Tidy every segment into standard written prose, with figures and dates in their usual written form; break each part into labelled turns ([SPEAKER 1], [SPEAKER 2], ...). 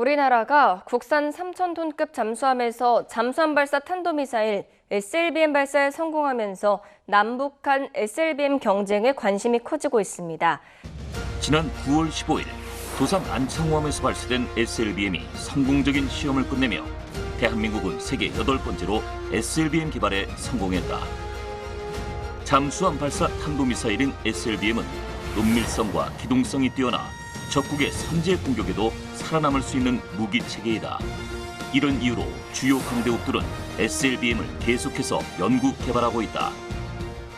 [SPEAKER 1] 우리나라가 국산 3,000톤급 잠수함에서 잠수함 발사 탄도미사일 SLBM 발사에 성공하면서 남북한 SLBM 경쟁에 관심이 커지고 있습니다.
[SPEAKER 2] 지난 9월 15일 도산 안창호함에서 발사된 SLBM이 성공적인 시험을 끝내며 대한민국은 세계 8번째로 SLBM 개발에 성공했다. 잠수함 발사 탄도미사일인 SLBM은 은밀성과 기동성이 뛰어나 적국의 선제 공격에도 살아남을 수 있는 무기 체계이다. 이런 이유로 주요 강대국들은 SLBM을 계속해서 연구 개발하고 있다.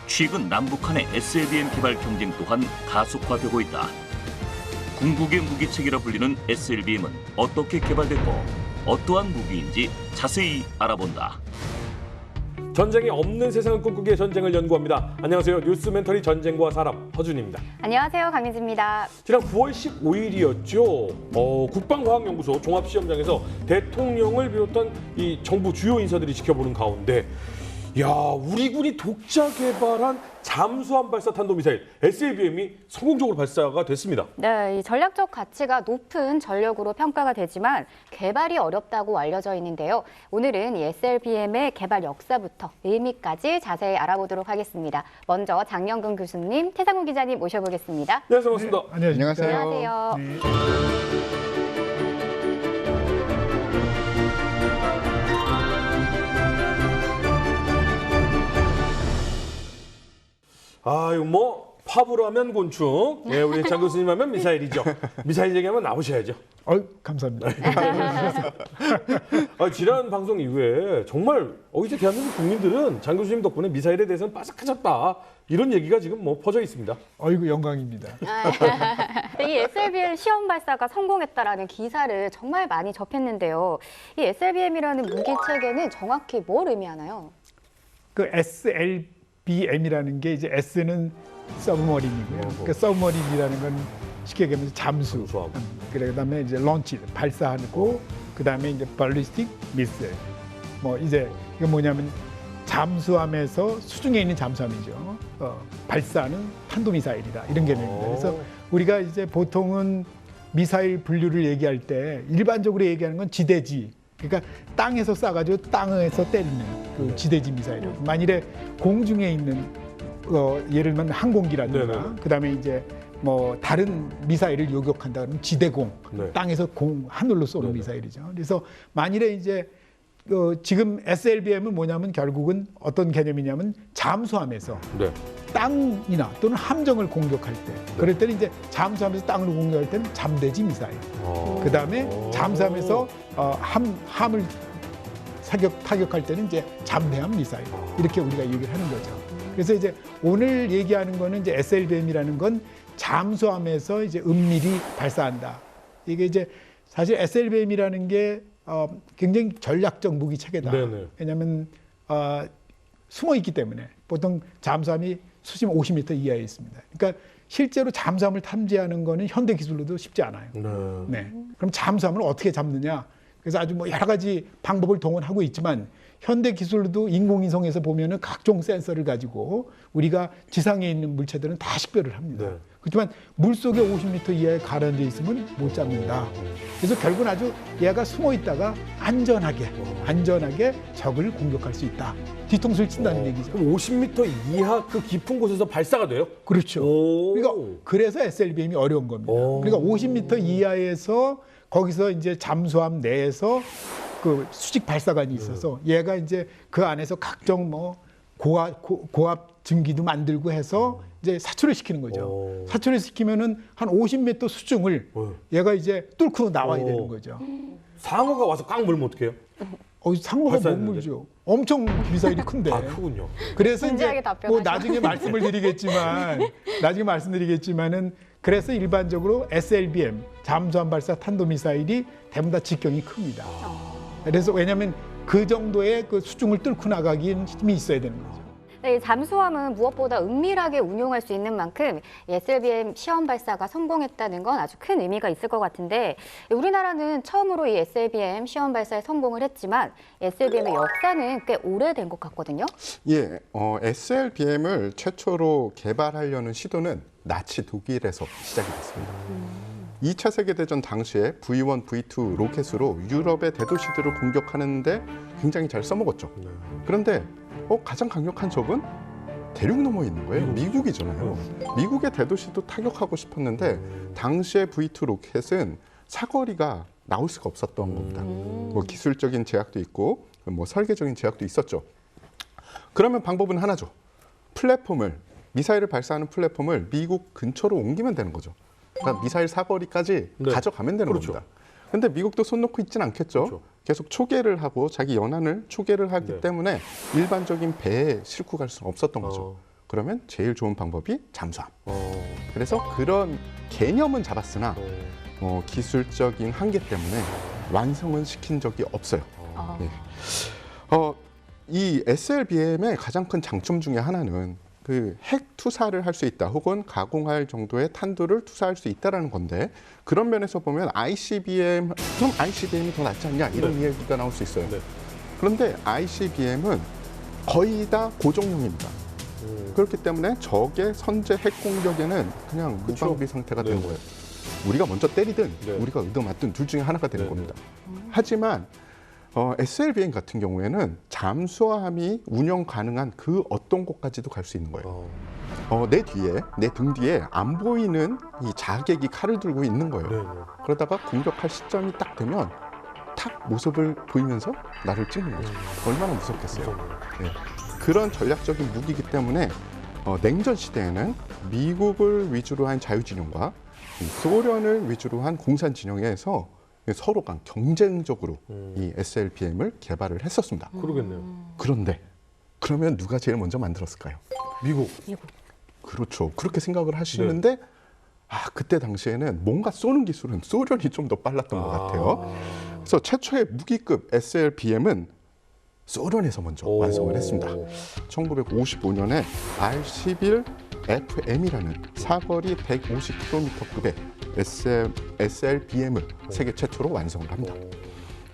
[SPEAKER 2] 최근 남북한의 SLBM 개발 경쟁 또한 가속화되고 있다. 궁극의 무기 체계라 불리는 SLBM은 어떻게 개발됐고 어떠한 무기인지 자세히 알아본다.
[SPEAKER 3] 전쟁이 없는 세상을 꿈꾸기에 전쟁을 연구합니다. 안녕하세요. 뉴스멘터리 전쟁과 사람 허준입니다.
[SPEAKER 4] 안녕하세요. 강민지입니다.
[SPEAKER 3] 지난 9월 15일이었죠. 국방과학연구소 종합시험장에서 대통령을 비롯한 이 정부 주요 인사들이 지켜보는 가운데 우리 군이 독자 개발한 잠수함 발사 탄도미사일 SLBM이 성공적으로 발사가 됐습니다.
[SPEAKER 4] 네, 이 전략적 가치가 높은 전력으로 평가가 되지만 개발이 어렵다고 알려져 있는데요. 오늘은 이 SLBM의 개발 역사부터 의미까지 자세히 알아보도록 하겠습니다. 먼저 장영근 교수님, 태상훈 기자님 모셔보겠습니다.
[SPEAKER 3] 네, 반갑습니다.
[SPEAKER 5] 네, 안녕하세요.
[SPEAKER 4] 안녕하세요.
[SPEAKER 5] 네.
[SPEAKER 3] 파브로 하면 곤충, 우리 장 교수님 하면 미사일이죠. 미사일 얘기하면 나오셔야죠.
[SPEAKER 5] 감사합니다.
[SPEAKER 3] 지난 방송 이후에 정말 이제 대한민국 국민들은 장 교수님 덕분에 미사일에 대해서는 빠삭해졌다. 이런 얘기가 지금 퍼져 있습니다.
[SPEAKER 5] 영광입니다.
[SPEAKER 4] 이 SLBM 시험 발사가 성공했다라는 기사를 정말 많이 접했는데요. 이 SLBM이라는 무기 체계는 정확히 뭘 의미하나요?
[SPEAKER 5] 그 SLBM이라는 게 이제 S는 서브머린이고요. 그 서브머린이라는 건 쉽게 얘기하면 잠수함. 그다음에 이제 런치 발사하고 그다음에 이제 발리스틱 미사일. 이제 이게 뭐냐면 잠수함에서 수중에 있는 잠수함이죠. 발사하는 탄도미사일이다 이런 개념입니다. 그래서 우리가 이제 보통은 미사일 분류를 얘기할 때 일반적으로 얘기하는 건 지대지. 그러니까 땅에서 쏴가지고 땅에서 때리는 그 지대지 미사일이에요. 만일에 공중에 있는 예를 들면 항공기라든가 그다음에 이제 다른 미사일을 요격한다 그러면 지대공, 땅에서 하늘로 쏘는 미사일이죠. 그래서 만일에 이제 지금 SLBM은 뭐냐면 결국은 어떤 개념이냐면 잠수함에서 땅이나 또는 함정을 공격할 때 그럴 때는 이제 잠수함에서 땅을 공격할 때는 잠대지 미사일. 그다음에 잠수함에서 함을 타격할 때는 이제 잠대함 미사일. 이렇게 우리가 얘기를 하는 거죠. 그래서 이제 오늘 얘기하는 거는 이제 SLBM이라는 건 잠수함에서 이제 은밀히 발사한다. 이게 이제 사실 SLBM이라는 게 굉장히 전략적 무기 체계다. 왜냐하면 숨어 있기 때문에 보통 잠수함이 수심 50m 이하에 있습니다. 그러니까 실제로 잠수함을 탐지하는 거는 현대 기술로도 쉽지 않아요. 네. 그럼 잠수함을 어떻게 잡느냐? 그래서 아주 여러 가지 방법을 동원하고 있지만 현대 기술로도 인공위성에서 보면은 각종 센서를 가지고 우리가 지상에 있는 물체들은 다 식별을 합니다. 그렇지만 물속에 50m 이하에 가라앉아 있으면 못 잡는다. 그래서 결국은 아주 얘가 숨어 있다가 안전하게 적을 공격할 수 있다. 뒤통수를 친다는 얘기죠.
[SPEAKER 3] 그럼 50m 이하 그 깊은 곳에서 발사가 돼요?
[SPEAKER 5] 그렇죠. 그러니까 그래서 SLBM이 어려운 겁니다. 그러니까 50m 이하에서 거기서 이제 잠수함 내에서 그 수직 발사관이 있어서 얘가 이제 그 안에서 각종 고압 증기도 만들고 해서 이제 사출을 시키는 거죠. 사출을 시키면은 한 50m 수중을 얘가 이제 뚫고 나와야 되는 거죠.
[SPEAKER 3] 상어가 와서 꽉 물면 어떡해요?
[SPEAKER 5] 상어가 못 물죠. 엄청 미사일이 큰데.
[SPEAKER 3] 크군요.
[SPEAKER 5] 그래서 이제 나중에 말씀드리겠지만은 그래서 일반적으로 SLBM 잠수함 발사 탄도미사일이 대부분 다 직경이 큽니다. 그래서 왜냐하면 그 정도의 그 수중을 뚫고 나가기엔 힘이 있어야 되는 거죠.
[SPEAKER 4] 네, 잠수함은 무엇보다 은밀하게 운용할 수 있는 만큼 SLBM 시험 발사가 성공했다는 건 아주 큰 의미가 있을 것 같은데 우리나라는 처음으로 이 SLBM 시험 발사에 성공을 했지만 SLBM의 역사는 꽤 오래된 것 같거든요.
[SPEAKER 6] SLBM을 최초로 개발하려는 시도는 나치 독일에서 시작이 됐습니다. 2차 세계대전 당시에 V1, V2 로켓으로 유럽의 대도시들을 공격하는데 굉장히 잘 써먹었죠. 그런데 가장 강력한 적은 대륙 너머에 있는 거예요. 미국이잖아요. 미국의 대도시도 타격하고 싶었는데 당시에 V2 로켓은 사거리가 나올 수가 없었던 겁니다. 뭐 기술적인 제약도 있고 뭐 설계적인 제약도 있었죠. 그러면 방법은 하나죠. 미사일을 발사하는 플랫폼을 미국 근처로 옮기면 되는 거죠. 그러니까 미사일 사거리까지
[SPEAKER 3] 네.
[SPEAKER 6] 가져가면 되는
[SPEAKER 3] 그렇죠.
[SPEAKER 6] 겁니다. 근데 미국도 손 놓고 있지는 않겠죠.
[SPEAKER 3] 그렇죠.
[SPEAKER 6] 계속 초계를 하고 자기 연안을 초계를 하기
[SPEAKER 3] 네.
[SPEAKER 6] 때문에 일반적인 배에 싣고 갈 수는 없었던 거죠. 그러면 제일 좋은 방법이 잠수함. 그래서 그런 개념은 잡았으나 기술적인 한계 때문에 완성은 시킨 적이 없어요. 네. 이 SLBM의 가장 큰 장점 중에 하나는 그 핵 투사를 할 수 있다, 혹은 가공할 정도의 탄두를 투사할 수 있다라는 건데, 그런 면에서 보면 ICBM, 그럼 ICBM이 더 낫지 않냐 이런 이야기가 나올 수 있어요.
[SPEAKER 3] 네.
[SPEAKER 6] 그런데 ICBM은 거의 다 고정형입니다. 그렇기 때문에 적의 선제 핵 공격에는 그냥 무방비 상태가 되는 거예요. 우리가 먼저 때리든 우리가 의도 맞든 둘 중에 하나가 되는 겁니다. 하지만 SLBM 같은 경우에는 잠수함이 운영 가능한 그 어떤 곳까지도 갈 수 있는 거예요. 내 뒤에, 내 등 뒤에 안 보이는 이 자객이 칼을 들고 있는 거예요. 그러다가 공격할 시점이 딱 되면 탁 모습을 보이면서 나를 찍는 거죠. 얼마나 무섭겠어요. 네. 그런 전략적인 무기이기 때문에 냉전 시대에는 미국을 위주로 한 자유진영과 소련을 위주로 한 공산진영에서 서로 간 경쟁적으로 이 SLBM을 개발을 했었습니다.
[SPEAKER 3] 그러겠네요.
[SPEAKER 6] 그런데 그러면 누가 제일 먼저 만들었을까요?
[SPEAKER 3] 미국.
[SPEAKER 6] 그렇죠. 그렇게 생각을 하시는데 그때 당시에는 뭔가 쏘는 기술은 소련이 좀 더 빨랐던 것 같아요. 그래서 최초의 무기급 SLBM은 소련에서 먼저 완성을 했습니다. 1955년에 R-11FM이라는 사거리 150km급의 SLBM을 세계 최초로 완성을 합니다.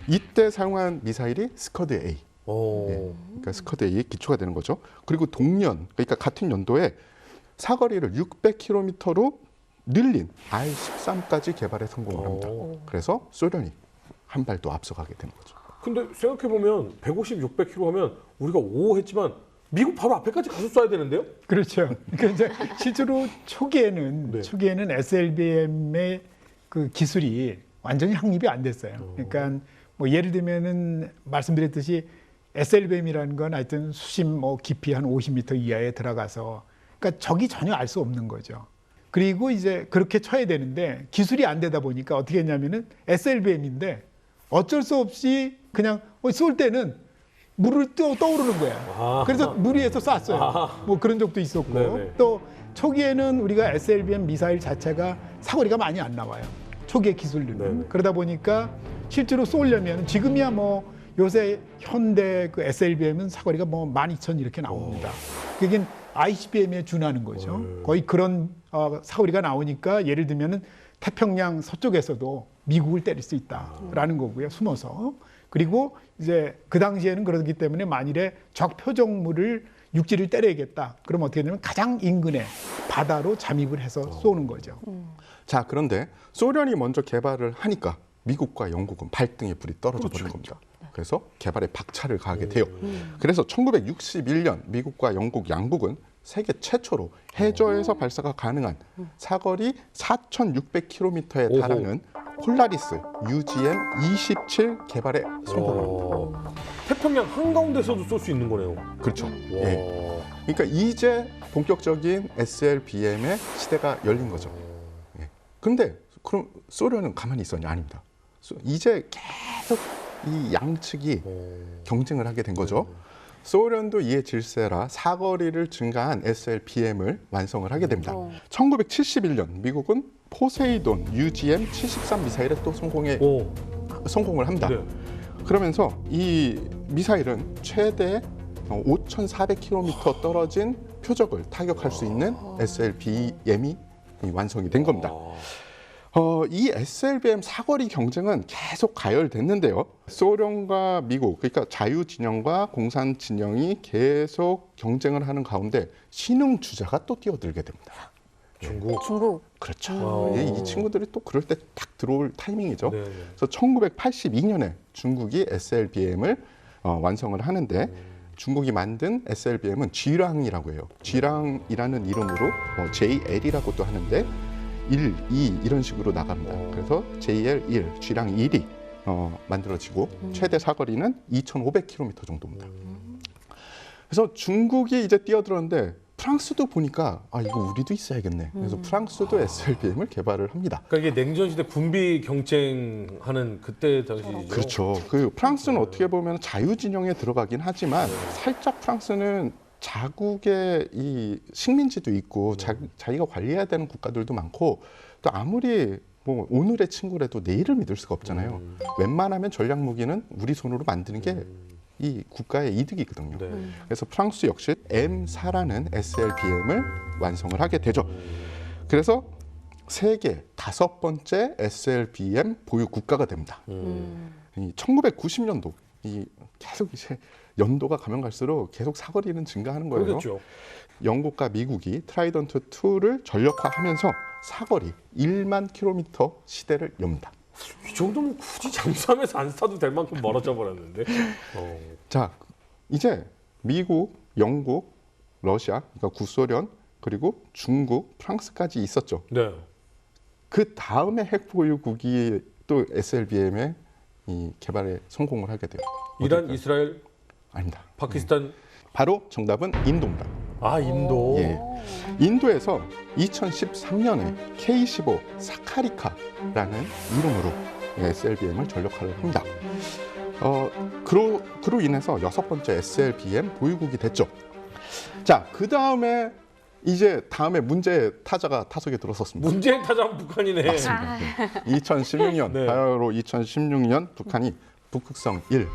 [SPEAKER 6] 이때 사용한 미사일이 스커드-A. 그러니까 스커드-A의 기초가 되는 거죠. 그리고 동년, 그러니까 같은 연도에 사거리를 600km로 늘린 R-13까지 개발에 성공을 합니다. 그래서 소련이 한 발 더 앞서가게 되는 거죠.
[SPEAKER 3] 근데 생각해보면 150, 600km 하면 우리가 5 했지만 미국 바로 앞에까지 가서 쏴야 되는데요?
[SPEAKER 5] 그렇죠. 그러니까 이제 실제로 초기에는 SLBM의 그 기술이 완전히 확립이 안 됐어요. 그러니까 뭐 예를 들면은 말씀드렸듯이 SLBM이라는 건 하여튼 수심 깊이 한 50m 이하에 들어가서, 그러니까 적이 전혀 알 수 없는 거죠. 그리고 이제 그렇게 쳐야 되는데 기술이 안 되다 보니까 어떻게 했냐면은 SLBM인데 어쩔 수 없이 그냥 쏠 때는 물을 떠오르는 거야. 그래서 물 위에서 쐈어요. 뭐 그런 적도 있었고.
[SPEAKER 3] 네네.
[SPEAKER 5] 또 초기에는 우리가 SLBM 미사일 자체가 사거리가 많이 안 나와요. 초기의 기술들은.
[SPEAKER 3] 네네.
[SPEAKER 5] 그러다 보니까 실제로 쏘려면 지금이야 뭐 요새 현대 그 SLBM은 사거리가 뭐 12,000 이렇게 나옵니다. 그게 ICBM에 준하는 거죠. 거의 그런 사거리가 나오니까 예를 들면은 태평양 서쪽에서도 미국을 때릴 수 있다라는 거고요. 숨어서. 그리고 이제 그 당시에는 그러기 때문에 만일에 적 표적물을 육지를 때려야겠다. 그럼 어떻게 되냐면 가장 인근에 바다로 잠입을 해서 쏘는 거죠.
[SPEAKER 6] 자, 그런데 소련이 먼저 개발을 하니까 미국과 영국은 발등에 불이 떨어져 버린 겁니다. 그래서 개발에 박차를 가하게 돼요. 그래서 1961년 미국과 영국 양국은 세계 최초로 해저에서 발사가 가능한 사거리 4,600km에 달하는 폴라리스 UGM-27 개발에 성공합니다.
[SPEAKER 3] 태평양 한가운데서도 쏠 수 있는 거네요.
[SPEAKER 6] 그렇죠. 예. 그러니까 이제 본격적인 SLBM의 시대가 열린 거죠. 예. 그런데 그럼 소련은 가만히 있었냐? 아닙니다. 이제 계속 이 양측이 경쟁을 하게 된 거죠. 소련도 이에 질세라 사거리를 증가한 SLBM을 완성을 하게 됩니다. 1971년 미국은 포세이돈 UGM-73 미사일에 또 성공을 합니다.
[SPEAKER 3] 네.
[SPEAKER 6] 그러면서 이 미사일은 최대 5,400km 떨어진 표적을 타격할 수 있는 SLBM이 완성이 된 겁니다. 이 SLBM 사거리 경쟁은 계속 가열됐는데요. 소련과 미국, 그러니까 자유진영과 공산진영이 계속 경쟁을 하는 가운데 신흥 주자가 또 뛰어들게 됩니다.
[SPEAKER 4] 중국.
[SPEAKER 6] 그렇죠. 이 친구들이 또 그럴 때 딱 들어올 타이밍이죠.
[SPEAKER 3] 네.
[SPEAKER 6] 그래서 1982년에 중국이 SLBM을 완성을 하는데 중국이 만든 SLBM은 G랑이라고 해요. G랑이라는 이름으로 JL이라고도 하는데 1, 2 이런 식으로 나갑니다. 그래서 JL1, G랑 1이 만들어지고 최대 사거리는 2,500km 정도입니다. 그래서 중국이 이제 뛰어들었는데 프랑스도 보니까 이거 우리도 있어야겠네. 그래서 프랑스도 SLBM을 개발을 합니다.
[SPEAKER 3] 그러니까 이게 냉전 시대 군비 경쟁하는 그때 당시죠.
[SPEAKER 6] 그렇죠. 그 프랑스는 어떻게 보면 자유 진영에 들어가긴 하지만 살짝 프랑스는 자국의 이 식민지도 있고 자기가 관리해야 되는 국가들도 많고 또 아무리 뭐 오늘의 친구라도 내일을 믿을 수가 없잖아요. 웬만하면 전략 무기는 우리 손으로 만드는 게 이 국가의 이득이거든요.
[SPEAKER 3] 네.
[SPEAKER 6] 그래서 프랑스 역시 M4라는 SLBM을 완성을 하게 되죠. 그래서 세계 5번째 SLBM 보유 국가가 됩니다. 이 1990년도 이 계속 이제 연도가 가면 갈수록 계속 사거리는 증가하는 거예요.
[SPEAKER 3] 그렇겠죠.
[SPEAKER 6] 영국과 미국이 트라이던트 2를 전력화하면서 사거리 1만 킬로미터 시대를 엽니다.
[SPEAKER 3] 이 정도면 굳이 잠수함에서 안 타도 될 만큼 멀어져 버렸는데.
[SPEAKER 6] 자, 이제 미국, 영국, 러시아, 그러니까 구소련, 그리고 중국, 프랑스까지 있었죠.
[SPEAKER 3] 네.
[SPEAKER 6] 그 다음에 핵 보유국이 또 SLBM의 이 개발에 성공을 하게 돼요.
[SPEAKER 3] 이란,
[SPEAKER 6] 어딜까요?
[SPEAKER 3] 이스라엘,
[SPEAKER 6] 아닙니다.
[SPEAKER 3] 파키스탄.
[SPEAKER 6] 바로 정답은 인도입니다.
[SPEAKER 3] 아, 인도.
[SPEAKER 6] 예. 인도에서 2013년에 K15 사카리카라는 이름으로 SLBM을 전력화를 합니다. 그로 인해서 6번째 SLBM 보유국이 됐죠. 자, 그 다음에 이제 다음에 문제 타자가 타석에 들어섰습니다.
[SPEAKER 3] 문재인 타자는 북한이네.
[SPEAKER 6] 맞습니다. 2016년,
[SPEAKER 3] 네.
[SPEAKER 6] 바로 2016년 북한이 북극성 1,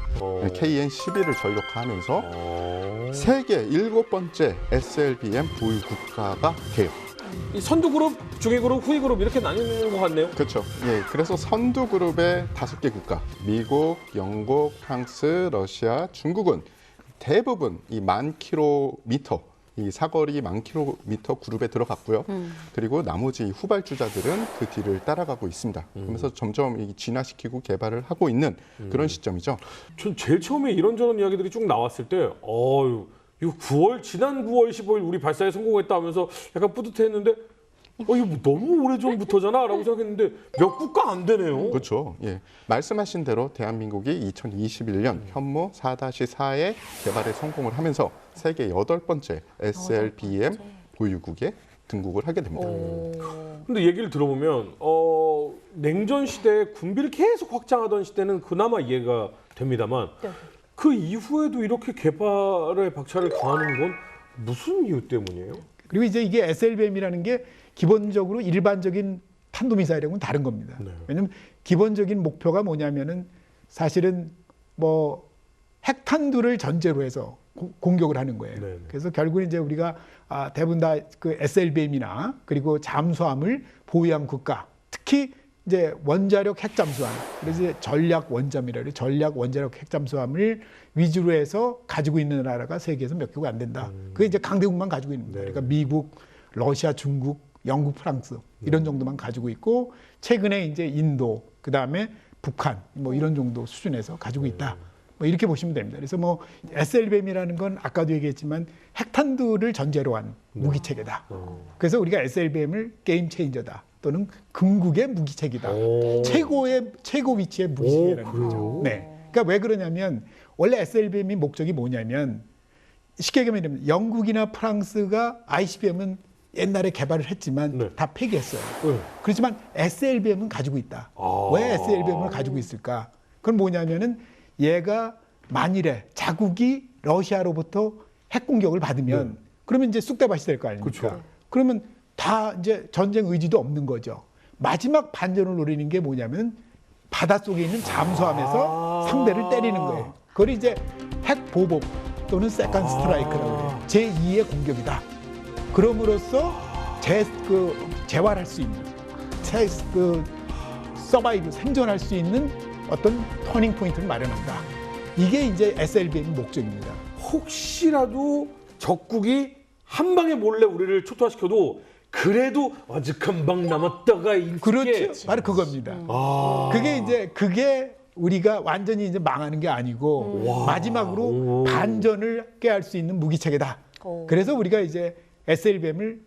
[SPEAKER 6] KN-11을 전력화하면서 세계 7번째 SLBM 보유 국가가 돼요.
[SPEAKER 3] 이 선두 그룹, 중위 그룹, 후위 그룹 이렇게 나뉘는 것 같네요.
[SPEAKER 6] 그렇죠. 예, 그래서 선두 그룹의 5개 국가, 미국, 영국, 프랑스, 러시아, 중국은 대부분 이 10,000km, 이 사거리 10,000km 그룹에 들어갔고요. 그리고 나머지 후발주자들은 그 뒤를 따라가고 있습니다. 그러면서 점점 진화시키고 개발을 하고 있는 그런 시점이죠.
[SPEAKER 3] 전 제일 처음에 이런저런 이야기들이 쭉 나왔을 때, 이거 지난 9월 15일 우리 발사에 성공했다 하면서 약간 뿌듯했는데, 이거 너무 오래전부터잖아 라고 생각했는데 몇 국가 안 되네요.
[SPEAKER 6] 그렇죠. 예. 말씀하신 대로 대한민국이 2021년 현무 4-4의 개발에 성공을 하면서 세계 8번째 SLBM 보유국에 등극을 하게 됩니다.
[SPEAKER 3] 근데 얘기를 들어보면 냉전 시대에 군비를 계속 확장하던 시대는 그나마 이해가 됩니다만 그 이후에도 이렇게 개발에 박차를 가하는 건 무슨 이유 때문이에요?
[SPEAKER 5] 그리고 이제 이게 SLBM이라는 게 기본적으로 일반적인 탄도미사일하고는 다른 겁니다.
[SPEAKER 3] 네.
[SPEAKER 5] 왜냐하면 기본적인 목표가 뭐냐면은 사실은 뭐 핵탄두를 전제로 해서 공격을 하는 거예요.
[SPEAKER 3] 네.
[SPEAKER 5] 그래서 결국은 이제 우리가 대부분 다 그 SLBM이나 그리고 잠수함을 보유한 국가, 특히 이제 원자력 핵잠수함, 그래서 이제 전략 원잠이라 그래요. 전략 원자력 핵잠수함을 위주로 해서 가지고 있는 나라가 세계에서 몇 개가 안 된다. 그게 이제 강대국만 가지고 있는 거예요. 그러니까 미국, 러시아, 중국, 영국, 프랑스 이런 정도만 가지고 있고 최근에 이제 인도, 그 다음에 북한 뭐 이런 정도 수준에서 가지고 있다. 뭐 이렇게 보시면 됩니다. 그래서 뭐 SLBM이라는 건 아까도 얘기했지만 핵탄두를 전제로 한 무기 체계다. 그래서 우리가 SLBM을 게임 체인저다. 또는 궁극의 무기체계다. 최고 위치의 무기체계라는 거죠. 네. 그러니까 왜 그러냐면 원래 SLBM의 목적이 뭐냐면 쉽게 얘기하면 영국이나 프랑스가 ICBM은 옛날에 개발을 했지만 다 폐기했어요. 그렇지만 SLBM은 가지고 있다. 왜 SLBM을 가지고 있을까? 그건 뭐냐면은 얘가 만일에 자국이 러시아로부터 핵 공격을 받으면 그러면 이제 쑥대밭이 될 거 아닙니까?
[SPEAKER 3] 그렇죠.
[SPEAKER 5] 그러면 다 이제 전쟁 의지도 없는 거죠. 마지막 반전을 노리는 게 뭐냐면 바닷속에 있는 잠수함에서 상대를 때리는 거예요. 그걸 이제 핵 보복 또는 세컨드 스트라이크라고 해요. 제2의 공격이다. 그럼으로써 재활할 수 있는, 서바이브, 생존할 수 있는 어떤 터닝 포인트를 마련한다. 이게 이제 SLBM의 목적입니다.
[SPEAKER 3] 혹시라도 적국이 한 방에 몰래 우리를 초토화시켜도 그래도 아직 한방 남았다가 있게.
[SPEAKER 5] 그렇죠. 바로 그겁니다.
[SPEAKER 3] 아.
[SPEAKER 5] 그게 우리가 완전히 이제 망하는 게 아니고
[SPEAKER 3] 와.
[SPEAKER 5] 마지막으로
[SPEAKER 3] 오.
[SPEAKER 5] 반전을 깨할 수 있는 무기체계다. 그래서 우리가 이제 SLBM을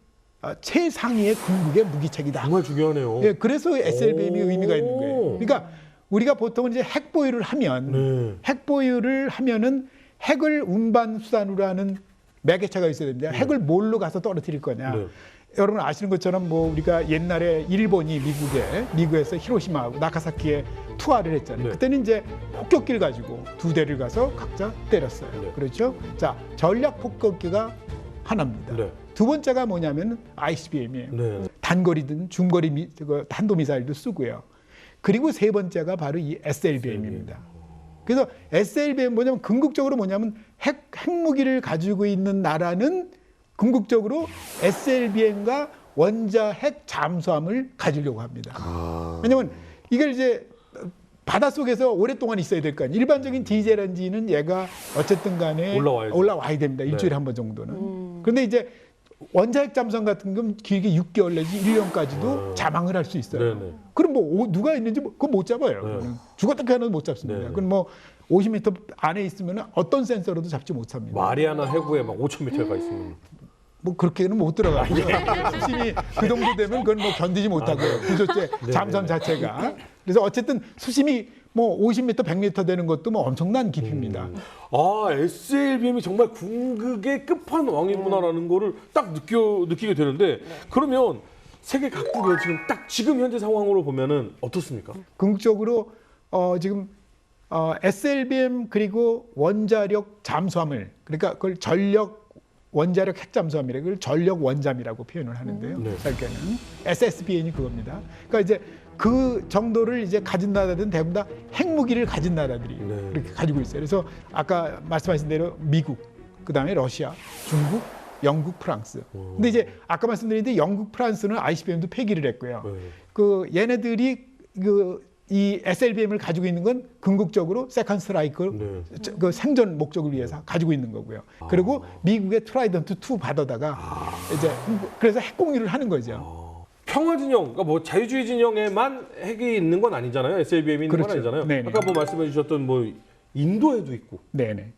[SPEAKER 5] 최상위의 궁극의 무기체계다.
[SPEAKER 3] 정말 중요하네요.
[SPEAKER 5] 예, 그래서 SLBM이
[SPEAKER 3] 오.
[SPEAKER 5] 의미가 있는 거예요. 그러니까 우리가 보통 이제 핵 보유를 하면
[SPEAKER 3] 네.
[SPEAKER 5] 핵 보유를 하면은 핵을 운반 수단으로 하는 매개체가 있어야 됩니다. 핵을 뭘로 가서 떨어뜨릴 거냐.
[SPEAKER 3] 네.
[SPEAKER 5] 여러분 아시는 것처럼 뭐 우리가 옛날에 일본이 미국에서 히로시마하고 나가사키에 투하를 했잖아요.
[SPEAKER 3] 네.
[SPEAKER 5] 그때는 이제 폭격기를 가지고 두 대를 가서 각자 때렸어요.
[SPEAKER 3] 네.
[SPEAKER 5] 그렇죠? 자, 전략 폭격기가 하나입니다.
[SPEAKER 3] 네.
[SPEAKER 5] 두 번째가 뭐냐면 ICBM이에요.
[SPEAKER 3] 네.
[SPEAKER 5] 단거리든 중거리 탄도미사일도 쓰고요. 그리고 세 번째가 바로 이 SLBM입니다. 그래서 SLBM 뭐냐면 궁극적으로 뭐냐면 핵무기를 가지고 있는 나라는 궁극적으로 SLBM과 원자핵 잠수함을 가지려고 합니다. 왜냐하면 이걸 이제 바닷속에서 오랫동안 있어야 될 거 아니에요. 일반적인 디젤 엔진은 얘가 어쨌든 간에
[SPEAKER 3] 올라와야죠.
[SPEAKER 5] 올라와야 됩니다. 일주일에
[SPEAKER 3] 네.
[SPEAKER 5] 한 번 정도는. 그런데 이제 원자핵 잠수함 같은 건 길게 6개월 내지 1년까지도 자망을 할 수 있어요.
[SPEAKER 3] 네네.
[SPEAKER 5] 그럼 뭐 누가 있는지 그건 못 잡아요.
[SPEAKER 3] 네.
[SPEAKER 5] 죽었다 깨어나도 못 잡습니다.
[SPEAKER 3] 네네.
[SPEAKER 5] 그건 뭐 50m 안에 있으면 어떤 센서로도 잡지 못합니다.
[SPEAKER 3] 마리아나 해구에 막 5,000m가 있으면.
[SPEAKER 5] 뭐 그렇게는 못 들어가고요. 수심이 그 정도 되면 그건 뭐 견디지 못하고요. 구조체 잠수함 자체가. 그래서 어쨌든 수심이 뭐 50m, 100m 되는 것도 뭐 엄청난 깊이입니다.
[SPEAKER 3] 아, SLBM이 정말 궁극의 끝판왕이구나라는 거를 딱 느끼게 되는데 그러면 세계 각국에 지금 현재 상황으로 보면은 어떻습니까?
[SPEAKER 5] 궁극적으로 지금 SLBM 그리고 원자력 잠수함을 그러니까 그걸 전력 원자력 핵잠수함이라고 그걸 전력 원잠이라고 표현을 하는데요.
[SPEAKER 3] 네.
[SPEAKER 5] 짧게는 SSBN이 그겁니다. 그러니까 이제 그 정도를 이제 가진 나라들은 대부분 다 핵무기를 가진 나라들이
[SPEAKER 3] 네.
[SPEAKER 5] 이렇게 가지고 있어요. 그래서 아까 말씀하신 대로 미국, 그다음에 러시아, 중국, 영국, 프랑스. 근데 이제 아까 말씀드린 영국, 프랑스는 ICBM도 폐기를 했고요.
[SPEAKER 3] 네.
[SPEAKER 5] 그 얘네들이 이 SLBM을 가지고 있는 건 궁극적으로 세컨 스트라이크 그 생존 목적을 위해서 가지고 있는 거고요. 그리고 미국의 트라이던트 2 받아다가 이제 그래서 핵 공유를 하는 거죠.
[SPEAKER 3] 평화 진영, 그러니까 뭐 자유주의 진영에만 핵이 있는 건 아니잖아요. SLBM이 있는
[SPEAKER 5] 그렇죠.
[SPEAKER 3] 건 아니잖아요.
[SPEAKER 5] 네네.
[SPEAKER 3] 아까 뭐 말씀해 주셨던 뭐 인도에도 있고.
[SPEAKER 5] 네네.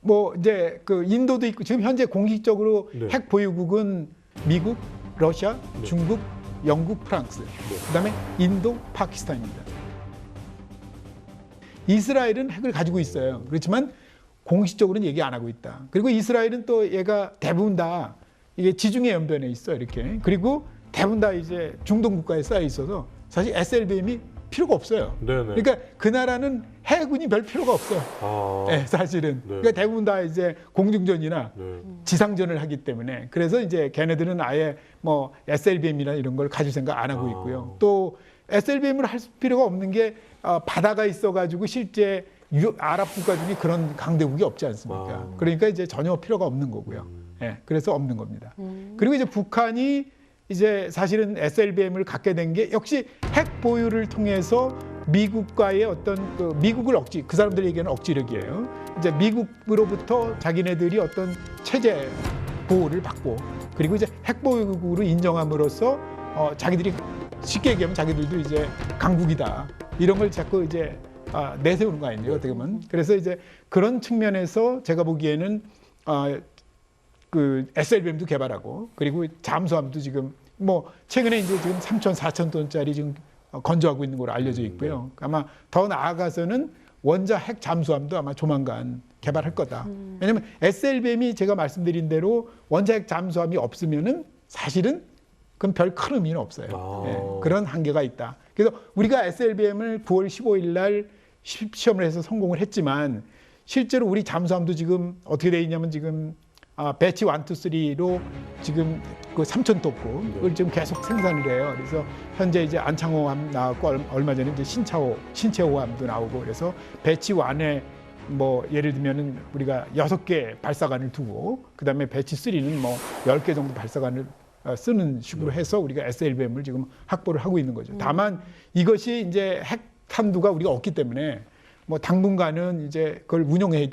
[SPEAKER 5] 뭐 이제 그 인도도 있고 지금 현재 공식적으로
[SPEAKER 3] 네.
[SPEAKER 5] 핵 보유국은 미국, 러시아, 중국, 영국, 프랑스, 그다음에 인도, 파키스탄입니다. 이스라엘은 핵을 가지고 있어요. 그렇지만 공식적으로는 얘기 안 하고 있다. 그리고 이스라엘은 또 얘가 대부분 다 이게 지중해 연변에 있어 이렇게. 그리고 대부분 다 이제 중동 국가에 쌓여 있어서 사실 SLBM이 필요가 없어요.
[SPEAKER 3] 네네.
[SPEAKER 5] 그러니까 그 나라는 해군이 별 필요가 없어요. 네, 사실은.
[SPEAKER 3] 네.
[SPEAKER 5] 그러니까 대부분 다 이제 공중전이나
[SPEAKER 3] 네.
[SPEAKER 5] 지상전을 하기 때문에 그래서 이제 걔네들은 아예 뭐 SLBM이나 이런 걸 가질 생각 안 하고 있고요. 또 SLBM을 할 필요가 없는 게 바다가 있어가지고 실제 아랍 국가 중에 그런 강대국이 없지 않습니까? 그러니까 이제 전혀 필요가 없는 거고요. 예, 그래서 없는 겁니다. 그리고 이제 북한이 이제 사실은 SLBM을 갖게 된 게 역시 핵 보유를 통해서 미국과의 어떤 미국을 그 사람들이 얘기하는 억지력이에요. 이제 미국으로부터 자기네들이 어떤 체제 보호를 받고 그리고 이제 핵 보유국으로 인정함으로써 자기들이 쉽게 얘기하면 자기들도 이제 강국이다 이런 걸 자꾸 이제 내세우는 거 아니에요 어떻게 보면. 그래서 이제 그런 측면에서 제가 보기에는 그 SLBM도 개발하고 그리고 잠수함도 지금 뭐 최근에 이제 지금 3,000, 4,000톤짜리 지금 건조하고 있는 걸로 알려져 있고요. 아마 더 나아가서는 원자 핵 잠수함도 아마 조만간 개발할 거다. 왜냐하면 SLBM이 제가 말씀드린 대로 원자 핵 잠수함이 없으면은 사실은 그건 별 큰 의미는 없어요. 예, 그런 한계가 있다. 그래서 우리가 SLBM을 9월 15일 날 시험을 해서 성공을 했지만 실제로 우리 잠수함도 지금 어떻게 돼 있냐면 지금 배치 1, 2, 3로 지금 그 3,000톤급 그걸 지금 계속 생산을 해요. 그래서 현재 이제 안창호함 나왔고 얼마 전에 이제 신채호함도 나오고 그래서 배치 1에 뭐 예를 들면은 우리가 6개 발사관을 두고 그다음에 배치 3는 뭐 10개 정도 발사관을 쓰는 식으로 해서 우리가 SLBM을 지금 확보를 하고 있는 거죠. 다만 이것이 이제 핵 탄두가 우리가 없기 때문에 뭐 당분간은 이제 그걸 운영해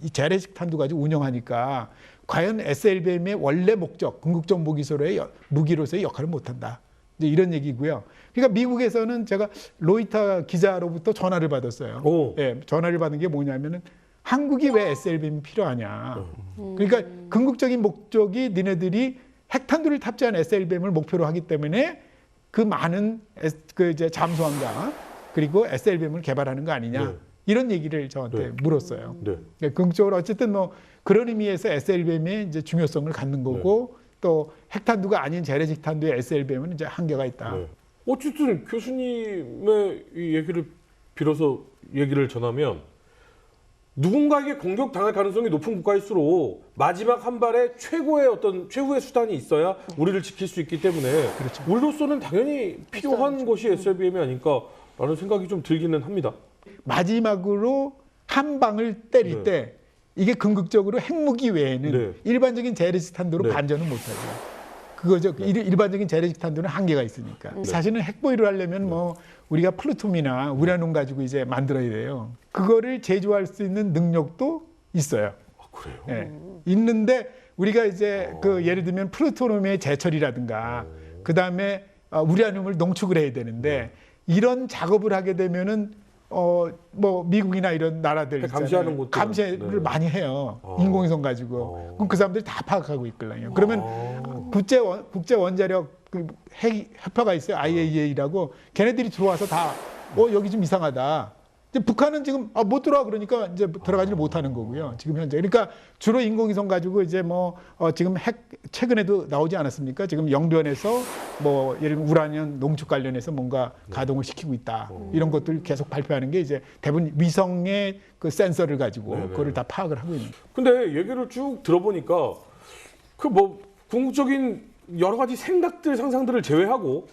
[SPEAKER 5] 이 재래식 탄두 가지고 운영하니까 과연 SLBM의 원래 목적, 궁극적 무기로서의 역할을 못한다. 이제 이런 얘기고요. 그러니까 미국에서는 제가 로이터 기자로부터 전화를 받았어요. 예, 전화를 받은 게 뭐냐면은 한국이 왜 SLBM이 필요하냐. 그러니까 궁극적인 목적이 니네들이 핵탄두를 탑재한 SLBM을 목표로 하기 때문에 그 많은 그 이제 잠수함과 그리고 SLBM을 개발하는 거 아니냐.
[SPEAKER 3] 네.
[SPEAKER 5] 이런 얘기를 저한테 물었어요.
[SPEAKER 3] 네.
[SPEAKER 5] 궁극적으로 어쨌든 뭐 그런 의미에서 SLBM의 이제 중요성을 갖는 거고 또 핵탄두가 아닌 재래식 탄두의 SLBM은 이제 한계가 있다.
[SPEAKER 3] 네. 어쨌든 교수님의 이 얘기를 빌어서 얘기를 전하면 누군가에게 공격당할 가능성이 높은 국가일수록 마지막 한 발에 최후의 수단이 있어야 우리를 지킬 수 있기 때문에
[SPEAKER 5] 그렇죠.
[SPEAKER 3] 우리로서는 당연히 필요한 것이 SLBM이 아닐까라는 생각이 좀 들기는 합니다.
[SPEAKER 5] 마지막으로 한 방을 때릴 때 이게 궁극적으로 핵무기 외에는 일반적인 재래식 탄두로 반전은 못하죠. 그거죠. 일반적인 재래식 탄두는 한계가 있으니까. 사실은 핵보유를 하려면 뭐 우리가 플루토늄이나 우라늄 가지고 이제 만들어야 돼요. 그거를 제조할 수 있는 능력도 있어요.
[SPEAKER 3] 아, 그래요?
[SPEAKER 5] 예. 있는데 우리가 이제 그 예를 들면 플루토늄의 제철이라든가 그 다음에 우라늄을 농축을 해야 되는데 이런 작업을 하게 되면은 뭐 미국이나 이런 나라들
[SPEAKER 3] 감시하는 곳들
[SPEAKER 5] 감시를 많이 해요. 인공위성 가지고. 그럼 그 사람들이 다 파악하고 있거든요. 그러면 국제 원자력 협회가 있어요. IAEA라고. 걔네들이 들어와서 다 여기 좀 이상하다. 이제 북한은 지금 못 들어와 그러니까 이제 들어가지를 못하는 거고요. 지금 현재. 그러니까 주로 인공위성 가지고 이제 뭐 지금 핵 최근에도 나오지 않았습니까? 지금 영변에서 뭐 예를 들면 우라늄 농축 관련해서 뭔가 가동을 시키고 있다. 이런 것들 계속 발표하는 게 이제 대부분 위성의 그 센서를 가지고 그거를 다 파악을 하고 있는.
[SPEAKER 3] 근데 얘기를 쭉 들어보니까 그 뭐 궁극적인 여러 가지 생각들 상상들을 제외하고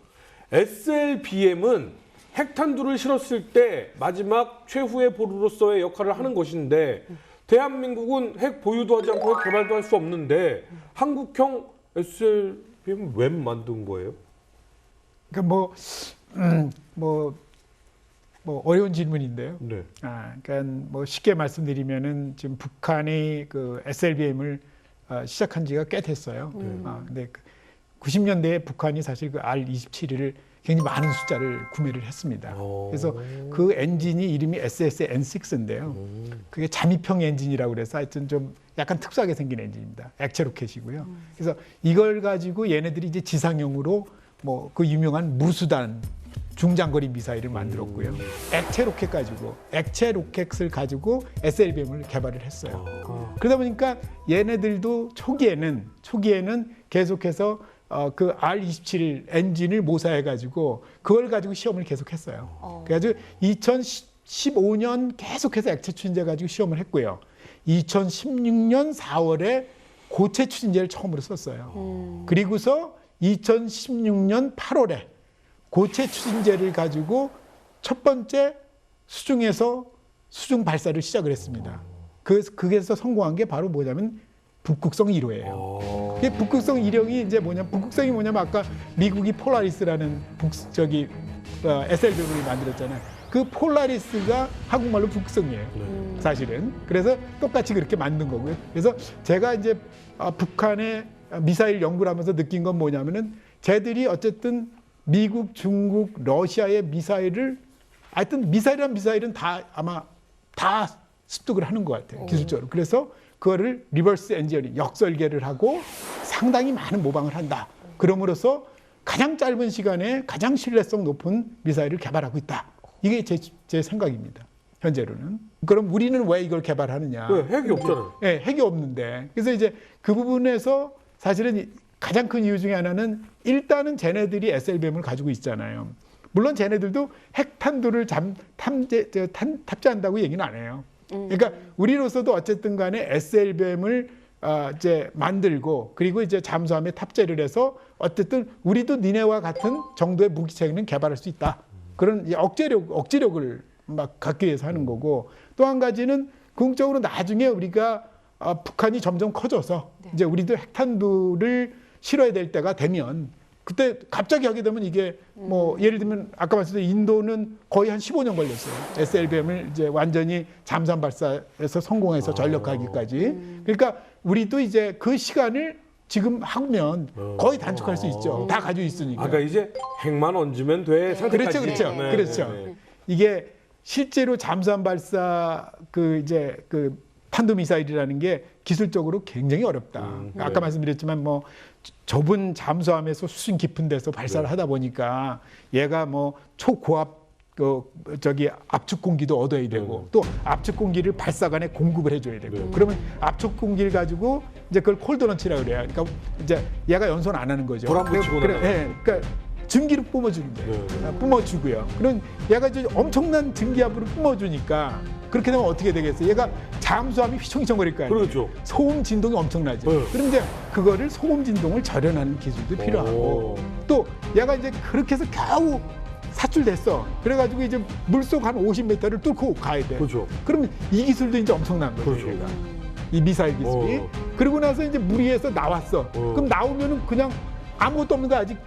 [SPEAKER 3] SLBM은 핵탄두를 실었을 때 마지막 최후의 보루로서의 역할을 하는 것인데 대한민국은 핵 보유도 하지 않고 핵 개발도 할 수 없는데 한국형 SLBM 왜 만든 거예요?
[SPEAKER 5] 그러니까 뭐 어려운 질문인데요.
[SPEAKER 3] 네.
[SPEAKER 5] 그러니까 뭐 쉽게 말씀드리면은 지금 북한이 그 SLBM을 시작한 지가 꽤 됐어요. 근데 90년대에 북한이 사실 그 R-27을 굉장히 많은 숫자를 구매를 했습니다. 그래서 그 엔진이 이름이 SSN6인데요. 그게 잠입형 엔진이라고 그래서 하여튼 좀 약간 특수하게 생긴 엔진입니다. 액체 로켓이고요. 그래서 이걸 가지고 얘네들이 이제 지상용으로 뭐 그 유명한 무수단 중장거리 미사일을 만들었고요. 액체 로켓을 가지고 SLBM을 개발을 했어요. 그러다 보니까 얘네들도 초기에는 계속해서 그 R-27 엔진을 모사해가지고 그걸 가지고 시험을 계속했어요. 그래가지고 2015년 계속해서 액체 추진제 가지고 시험을 했고요. 2016년 4월에 고체 추진제를 처음으로 썼어요. 그리고서 2016년 8월에 고체 추진제를 가지고 첫 번째 수중에서 수중 발사를 시작을 했습니다. 그게서 성공한 게 바로 뭐냐면 북극성 1호예요. 그게 북극성 1호이 이제 북극성이 뭐냐면 아까 미국이 폴라리스라는 SLBM을 만들었잖아요. 그 폴라리스가 한국말로 북극성이에요. 사실은. 그래서 똑같이 그렇게 만든 거고요. 그래서 제가 이제 북한의 미사일 연구를 하면서 느낀 건 뭐냐면은 쟤들이 어쨌든 미국, 중국, 러시아의 미사일을 하여튼 미사일은 다 아마 다 습득을 하는 것 같아요. 기술적으로. 그래서 그거를 리버스 엔지니어링, 역설계를 하고 상당히 많은 모방을 한다. 그럼으로써 가장 짧은 시간에 가장 신뢰성 높은 미사일을 개발하고 있다. 이게 제 생각입니다. 현재로는. 그럼 우리는 왜 이걸 개발하느냐?
[SPEAKER 3] 핵이 없잖아요.
[SPEAKER 5] 네, 핵이 없는데. 그래서 이제 그 부분에서 사실은 가장 큰 이유 중에 하나는 일단은 쟤네들이 SLBM을 가지고 있잖아요. 물론 쟤네들도 핵탄두를 탑재한다고 얘기는 안 해요. 그러니까 우리로서도 어쨌든 간에 SLBM을 이제 만들고 그리고 이제 잠수함에 탑재를 해서 어쨌든 우리도 니네와 같은 정도의 무기체계는 개발할 수 있다. 그런 억지력을 막 갖기 위해서 하는 거고 또 한 가지는 궁극적으로 나중에 우리가 북한이 점점 커져서 이제 우리도 핵탄두를 실어야 될 때가 되면 그때 갑자기 하게 되면 이게 뭐 예를 들면 아까 말씀드린 인도는 거의 한 15년 걸렸어요. SLBM을 이제 완전히 잠수함 발사에서 성공해서 전력하기까지. 그러니까 우리도 이제 그 시간을 지금 하면 거의 단축할 수 있죠. 다 가지고 있으니까.
[SPEAKER 3] 아까 이제 핵만 얹으면 돼 상태까지.
[SPEAKER 5] 그렇죠.
[SPEAKER 3] 네,
[SPEAKER 5] 그렇죠.
[SPEAKER 3] 네, 네.
[SPEAKER 5] 이게 실제로 잠수함 발사 그 탄도미사일이라는 게 기술적으로 굉장히 어렵다. 아까 말씀드렸지만 뭐 좁은 잠수함에서 수심 깊은 데서 발사를 하다 보니까 얘가 뭐 초고압 압축 공기도 얻어야 되고 또 압축 공기를 발사관에 공급을 해줘야 되고 그러면 압축 공기를 가지고 이제 그걸 콜드런치라고 그래요. 그러니까 이제 얘가 연소는 안 하는 거죠.
[SPEAKER 3] 불안 붙이고
[SPEAKER 5] 그러니까 증기를 뿜어주는 거예요. 뿜어주고요. 그럼 얘가 이제 엄청난 증기압으로 뿜어주니까 그렇게 되면 어떻게 되겠어요? 얘가 잠수함이 휘청휘청거릴 거 아니에요.
[SPEAKER 3] 그렇죠.
[SPEAKER 5] 소음 진동이 엄청나죠. 그럼 이제 그거를 소음 진동을 절연하는 기술도 필요하고 또 얘가 이제 그렇게 해서 겨우 사출됐어. 그래가지고 이제 물속 한 50m를 뚫고 가야 돼.
[SPEAKER 3] 그렇죠.
[SPEAKER 5] 그러면 이 기술도 이제 엄청난 거죠.
[SPEAKER 3] 그렇죠.
[SPEAKER 5] 얘가. 이 미사일 기술이. 그러고 나서 이제 물 위에서 나왔어. 그럼 나오면은 그냥 아무것도 없는 거 아직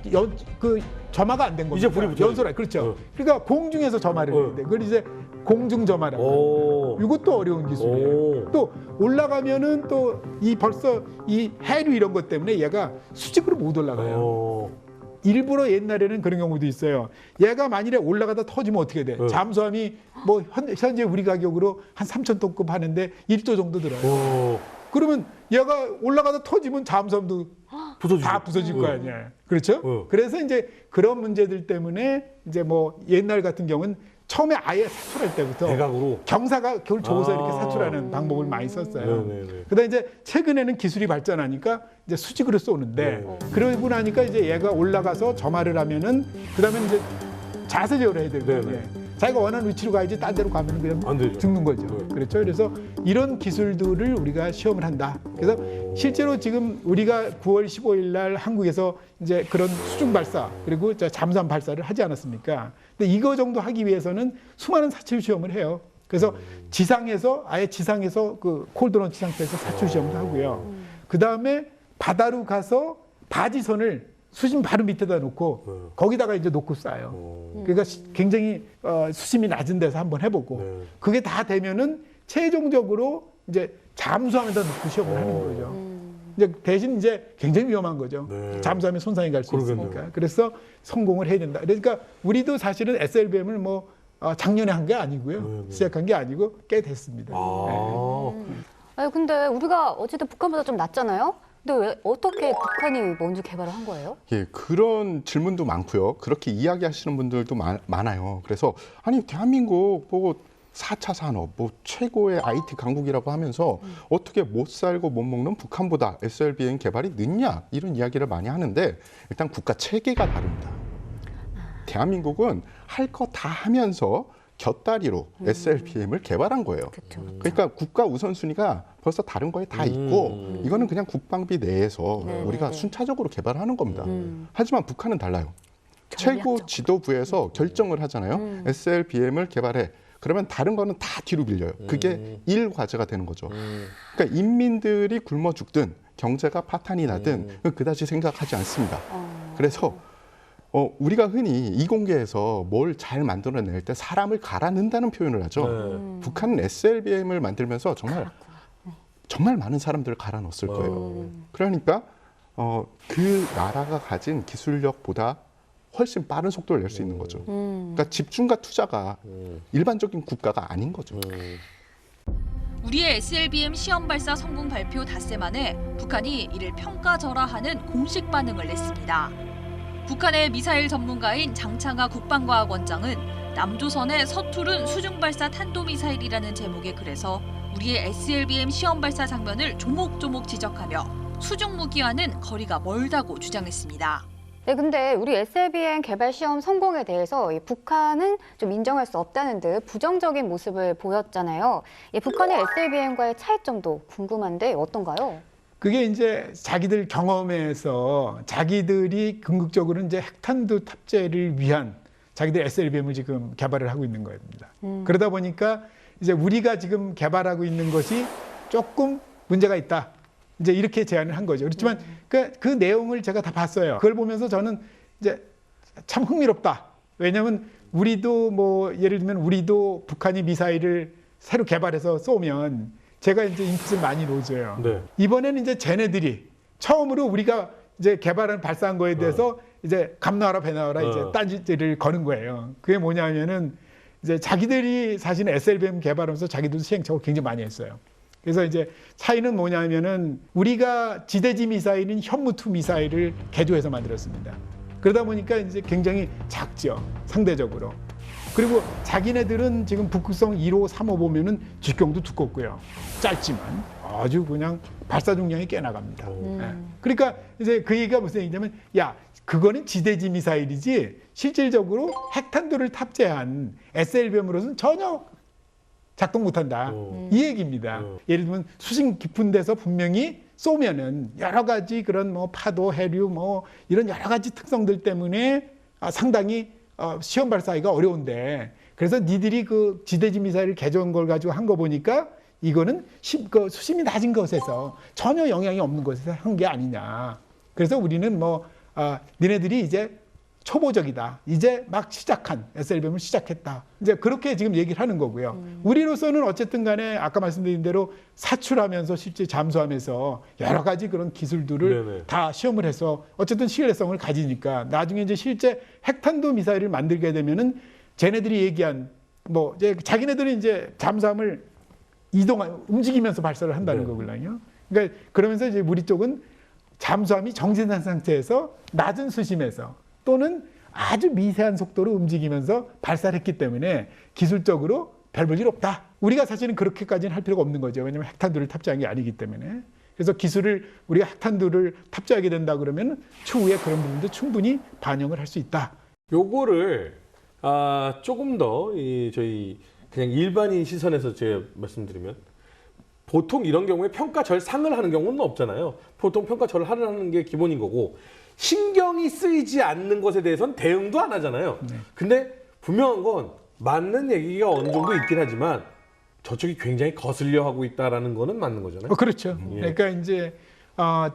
[SPEAKER 5] 점화가 안 된 겁니다.
[SPEAKER 3] 이제 불이 붙어요.
[SPEAKER 5] 연소라. 그렇죠. 그러니까 공중에서 점화를 해야 돼. 그걸 이제 공중 점화라고. 이것도 어려운 기술이에요. 또 올라가면은 또 벌써 이 해류 이런 것 때문에 얘가 수직으로 못 올라가요. 일부러 옛날에는 그런 경우도 있어요. 얘가 만일에 올라가다 터지면 어떻게 돼? 잠수함이 뭐 현재 우리 가격으로 한 3,000톤급 하는데 1조 정도 들어요. 그러면 얘가 올라가다 터지면 잠수함도 다 부서질 거 아니야. 그렇죠? 그래서 이제 그런 문제들 때문에 이제 뭐 옛날 같은 경우는 처음에 아예 사출할 때부터
[SPEAKER 3] 대각으로
[SPEAKER 5] 경사가 그걸 줘서 이렇게 사출하는 방법을 많이 썼어요. 그다음 이제 최근에는 기술이 발전하니까 이제 수직으로 쏘는데 그러고 나니까 이제 얘가 올라가서 점화를 하면은 그다음에 이제 자세 제어를 해야 되거든요. 자기가 원하는 위치로 가야지 딴 데로 가면 그냥 죽는 거죠. 그렇죠. 그래서 이런 기술들을 우리가 시험을 한다. 그래서 실제로 지금 우리가 9월 15일 날 한국에서 이제 그런 수중 발사 그리고 잠수함 발사를 하지 않았습니까? 근데 이거 정도 하기 위해서는 수많은 사출 시험을 해요. 그래서 지상에서 그 콜드런치 상태에서 사출 시험도 하고요. 그 다음에 바다로 가서 바지선을 수심 바로 밑에다 놓고 거기다가 이제 놓고 쏴요. 그러니까 굉장히 수심이 낮은 데서 한번 해보고 그게 다 되면은 최종적으로 이제 잠수함에다 놓고 시험을 하는 거죠. 이제 대신 이제 굉장히 위험한 거죠. 잠수함에 손상이 갈 수 있으니까. 그래서 성공을 해야 된다. 그러니까 우리도 사실은 SLBM을 뭐 작년에 한 게 아니고요. 시작한 게 아니고 꽤 됐습니다.
[SPEAKER 4] 아니, 근데 우리가 어쨌든 북한보다 좀 낫잖아요? 근데 왜 어떻게 북한이 먼저 개발을 한 거예요?
[SPEAKER 6] 예, 그런 질문도 많고요. 그렇게 이야기하시는 분들도 많아요. 그래서 아니 대한민국 뭐 4차 산업, 뭐 최고의 IT 강국이라고 하면서 어떻게 못 살고 못 먹는 북한보다 SLBM 개발이 늦냐 이런 이야기를 많이 하는데 일단 국가 체계가 다릅니다. 대한민국은 할 거 다 하면서 곁다리로 SLBM을 개발한 거예요.
[SPEAKER 4] 그쵸.
[SPEAKER 6] 그러니까 국가 우선순위가 벌써 다른 거에 다 있고 이거는 그냥 국방비 내에서 우리가 순차적으로 개발하는 겁니다. 하지만 북한은 달라요. 최고 지도부에서 결정을 하잖아요. SLBM을 개발해. 그러면 다른 거는 다 뒤로 밀려요. 그게 일과제가 되는 거죠. 그러니까 인민들이 굶어 죽든 경제가 파탄이 나든 그다지 생각하지 않습니다. 그래서 우리가 흔히 이공계에서 뭘 잘 만들어낼 때 사람을 갈아 넣는다는 표현을 하죠. 북한은 SLBM을 만들면서 정말 많은 사람들을 갈아 넣었을 거예요. 그러니까 그 나라가 가진 기술력보다 훨씬 빠른 속도를 낼 수 있는 거죠. 그러니까 집중과 투자가 일반적인 국가가 아닌 거죠.
[SPEAKER 7] 우리의 SLBM 시험 발사 성공 발표 닷새 만에 북한이 이를 평가절하하는 공식 반응을 냈습니다. 북한의 미사일 전문가인 장창하 국방과학원장은 남조선의 서투른 수중발사 탄도미사일이라는 제목의 글에서 우리의 SLBM 시험 발사 장면을 조목조목 지적하며 수중 무기와는 거리가 멀다고 주장했습니다.
[SPEAKER 4] 네, 근데 우리 SLBM 개발 시험 성공에 대해서 북한은 좀 인정할 수 없다는 듯 부정적인 모습을 보였잖아요. 북한의 SLBM과의 차이점도 궁금한데 어떤가요?
[SPEAKER 5] 그게 이제 자기들 경험에서 자기들이 궁극적으로 이제 핵탄두 탑재를 위한 자기들 SLBM을 지금 개발을 하고 있는 겁니다. 그러다 보니까 이제 우리가 지금 개발하고 있는 것이 조금 문제가 있다. 이제 이렇게 제안을 한 거죠. 그렇지만 그 내용을 제가 다 봤어요. 그걸 보면서 저는 이제 참 흥미롭다. 왜냐하면 우리도 뭐 예를 들면 우리도 북한이 미사일을 새로 개발해서 쏘면 제가 이제 인풋을 많이 넣어줘요.
[SPEAKER 3] 네.
[SPEAKER 5] 이번에는 이제 쟤네들이 처음으로 우리가 이제 개발한 발사한 거에 대해서 이제 감나와라 배나와라 이제 딴짓을 거는 거예요. 그게 뭐냐면은 이제 자기들이 사실은 SLBM 개발하면서 자기들도 시행착오를 굉장히 많이 했어요. 그래서 이제 차이는 뭐냐면은 우리가 지대지 미사일인 현무2 미사일을 개조해서 만들었습니다. 그러다 보니까 이제 굉장히 작죠. 상대적으로. 그리고 자기네들은 지금 북극성 1호, 3호 보면은 직경도 두껍고요. 짧지만 아주 그냥 발사 중량이 꽤 나갑니다. 예. 그러니까 이제 그 얘기가 무슨 얘기냐면 야, 그거는 지대지 미사일이지 실질적으로 핵탄두를 탑재한 SLBM으로서는 전혀 작동 못한다. 이 얘기입니다. 예를 들면 수심 깊은 데서 분명히 쏘면은 여러 가지 그런 뭐 파도, 해류 뭐 이런 여러 가지 특성들 때문에 상당히 시험 발사하기가 어려운데 그래서 니들이 그 지대지 미사일을 개조한 걸 가지고 한 거 보니까 이거는 수심이 낮은 곳에서 전혀 영향이 없는 곳에서 한 게 아니냐. 그래서 우리는 뭐 니네들이 이제 초보적이다. 이제 막 시작한 SLBM을 시작했다. 이제 그렇게 지금 얘기를 하는 거고요. 우리로서는 어쨌든 간에 아까 말씀드린 대로 사출하면서 실제 잠수하면서 여러 가지 그런 기술들을
[SPEAKER 3] 네네.
[SPEAKER 5] 다 시험을 해서 어쨌든 신뢰성을 가지니까 나중에 이제 실제 핵탄두 미사일을 만들게 되면은 쟤네들이 얘기한 뭐 이제 자기네들은 이제 잠수함을 움직이면서 발사를 한다는 거거든요. 그러니까 그러면서 이제 우리 쪽은 잠수함이 정진한 상태에서 낮은 수심에서 또는 아주 미세한 속도로 움직이면서 발사를 했기 때문에 기술적으로 별 볼일 없다. 우리가 사실은 그렇게까지는 할 필요가 없는 거죠. 왜냐하면 핵탄두를 탑재한 게 아니기 때문에. 그래서 기술을 우리가 핵탄두를 탑재하게 된다 그러면 추후에 그런 부분도 충분히 반영을 할 수 있다.
[SPEAKER 3] 요거를 조금 더 저희 그냥 일반인 시선에서 제가 말씀드리면 보통 이런 경우에 평가절상을 하는 경우는 없잖아요. 보통 평가절을 하는 게 기본인 거고 신경이 쓰이지 않는 것에 대해서는 대응도 안 하잖아요. 근데 분명한 건 맞는 얘기가 어느 정도 있긴 하지만 저쪽이 굉장히 거슬려 하고 있다라는 거는 맞는 거잖아요.
[SPEAKER 5] 그렇죠. 그러니까 이제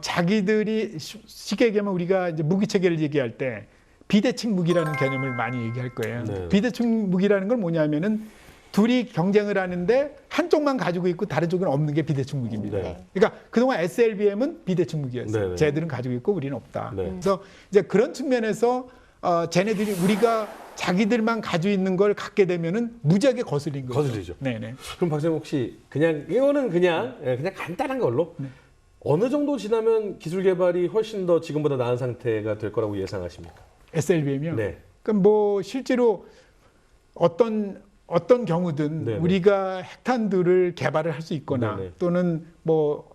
[SPEAKER 5] 자기들이 쉽게 얘기하면 우리가 이제 무기 체계를 얘기할 때 비대칭 무기라는 개념을 많이 얘기할 거예요.
[SPEAKER 3] 네.
[SPEAKER 5] 비대칭 무기라는 건 뭐냐면은 둘이 경쟁을 하는데 한쪽만 가지고 있고 다른 쪽은 없는 게 비대칭 무기입니다.
[SPEAKER 3] 네.
[SPEAKER 5] 그러니까 그동안 SLBM은 비대칭 무기였어요.
[SPEAKER 3] 네.
[SPEAKER 5] 쟤들은 가지고 있고 우리는 없다.
[SPEAKER 3] 네.
[SPEAKER 5] 그래서 이제 그런 측면에서 쟤네들이 우리가 자기들만 가지고 있는 걸 갖게 되면은 무지하게 거슬린 거죠.
[SPEAKER 3] 거슬리죠.
[SPEAKER 5] 네네.
[SPEAKER 3] 그럼 박사님 혹시 이거는 그냥 간단한 걸로 어느 정도 지나면 기술 개발이 훨씬 더 지금보다 나은 상태가 될 거라고 예상하십니까?
[SPEAKER 5] SLBM이요?
[SPEAKER 3] 네.
[SPEAKER 5] 그럼 뭐 실제로 어떤 경우든
[SPEAKER 3] 네네.
[SPEAKER 5] 우리가 핵탄두를 개발을 할 수 있거나
[SPEAKER 3] 네네.
[SPEAKER 5] 또는 뭐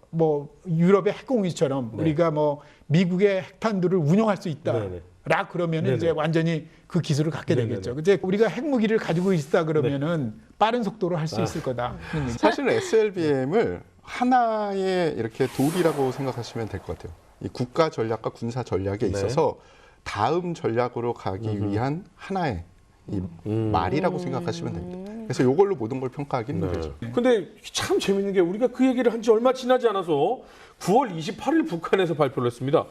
[SPEAKER 5] 유럽의 핵공유처럼
[SPEAKER 3] 네.
[SPEAKER 5] 우리가 뭐 미국의 핵탄두를 운영할 수 있다.
[SPEAKER 3] 네네.
[SPEAKER 5] 라 그러면
[SPEAKER 3] 네네.
[SPEAKER 5] 이제 완전히 그 기술을 갖게
[SPEAKER 3] 네네네.
[SPEAKER 5] 되겠죠. 이제 우리가 핵무기를 가지고 있다 그러면은 빠른 속도로 할 수 있을 거다.
[SPEAKER 6] 사실은 SLBM을 하나의 이렇게 도리라고 생각하시면 될 것 같아요. 이 국가 전략과 군사 전략에 있어서 다음 전략으로 가기 위한 하나의 이 말이라고 생각하시면 됩니다. 그래서 이걸로 모든 걸 평가하기 힘든 거죠.
[SPEAKER 3] 근데 참 재밌는 게 우리가 그 얘기를 한 지 얼마 지나지 않아서 9월 28일 북한에서 발표를 했습니다.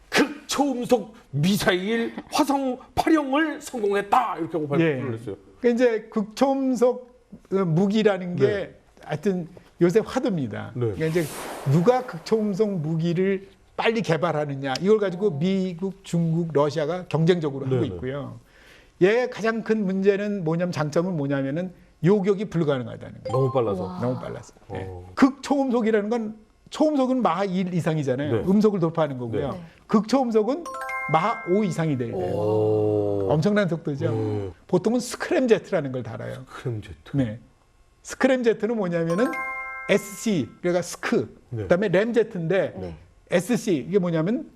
[SPEAKER 3] 극초음속 미사일 화성 8형을 성공했다 이렇게 하고 발표를 했어요.
[SPEAKER 5] 그러니까 이제 극초음속 무기라는 게
[SPEAKER 3] 네.
[SPEAKER 5] 하여튼 요새 화두입니다.
[SPEAKER 3] 네.
[SPEAKER 5] 그러니까 이제 누가 극초음속 무기를 빨리 개발하느냐 이걸 가지고 미국, 중국, 러시아가 경쟁적으로 하고
[SPEAKER 3] 네네.
[SPEAKER 5] 있고요. 얘의 가장 큰 문제는 장점은 뭐냐면은 요격이 불가능하다는 거예요.
[SPEAKER 3] 너무 빨라서.
[SPEAKER 5] 너무 빨라서. 네. 극초음속이라는 건 초음속은 마하 1 이상이잖아요.
[SPEAKER 3] 네.
[SPEAKER 5] 음속을 돌파하는 거고요.
[SPEAKER 3] 네.
[SPEAKER 5] 극초음속은 마하 5 이상이 돼야 돼요. 엄청난 속도죠. 보통은 스크램제트라는 걸 달아요.
[SPEAKER 3] 스크램제트.
[SPEAKER 5] 네. 스크램제트는 뭐냐면은 SC, 그러니까 스크,
[SPEAKER 3] 네.
[SPEAKER 5] 그다음에 램제트인데 SC 이게 뭐냐면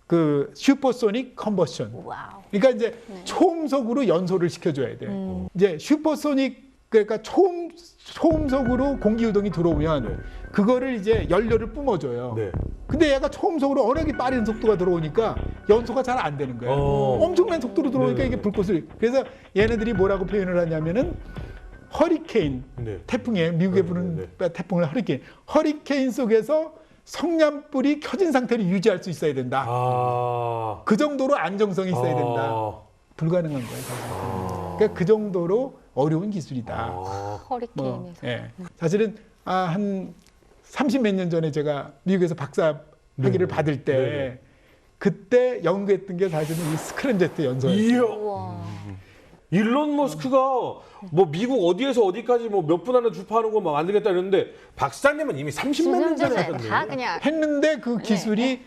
[SPEAKER 5] 그 슈퍼소닉 컨버션.
[SPEAKER 4] 와우.
[SPEAKER 5] 그러니까 이제 초음속으로 연소를 시켜줘야 돼요. 이제 슈퍼소닉 그러니까 초음속으로 공기 유동이 들어오면 그거를 이제 연료를 뿜어줘요.
[SPEAKER 3] 네.
[SPEAKER 5] 근데 얘가 초음속으로 워낙에 빠른 속도가 들어오니까 연소가 잘 안 되는 거예요. 엄청난 속도로 들어오니까 이게 불꽃을. 그래서 얘네들이 뭐라고 표현을 하냐면은 허리케인,
[SPEAKER 3] 네.
[SPEAKER 5] 태풍에 미국에 부르는 태풍을 허리케인 속에서 성냥불이 켜진 상태를 유지할 수 있어야 된다. 그 정도로 안정성이 있어야 된다. 불가능한 거예요. 사실. 그러니까 그 정도로 어려운 기술이다.
[SPEAKER 4] 허리케인에서.
[SPEAKER 5] 예. 사실은 한 30몇 년 전에 제가 미국에서 박사 학위를 받을 때 그때 연구했던 게 사실은 이 스크램제트 연소였어요.
[SPEAKER 4] 우와.
[SPEAKER 3] 일론 머스크가 뭐 미국 어디에서 어디까지 뭐 몇 분 안에 주파하는 거 막 안 되겠다 그랬는데 박사님은 이미 30몇 년 전에 하셨네.
[SPEAKER 4] 다 그냥
[SPEAKER 5] 했는데 그 기술이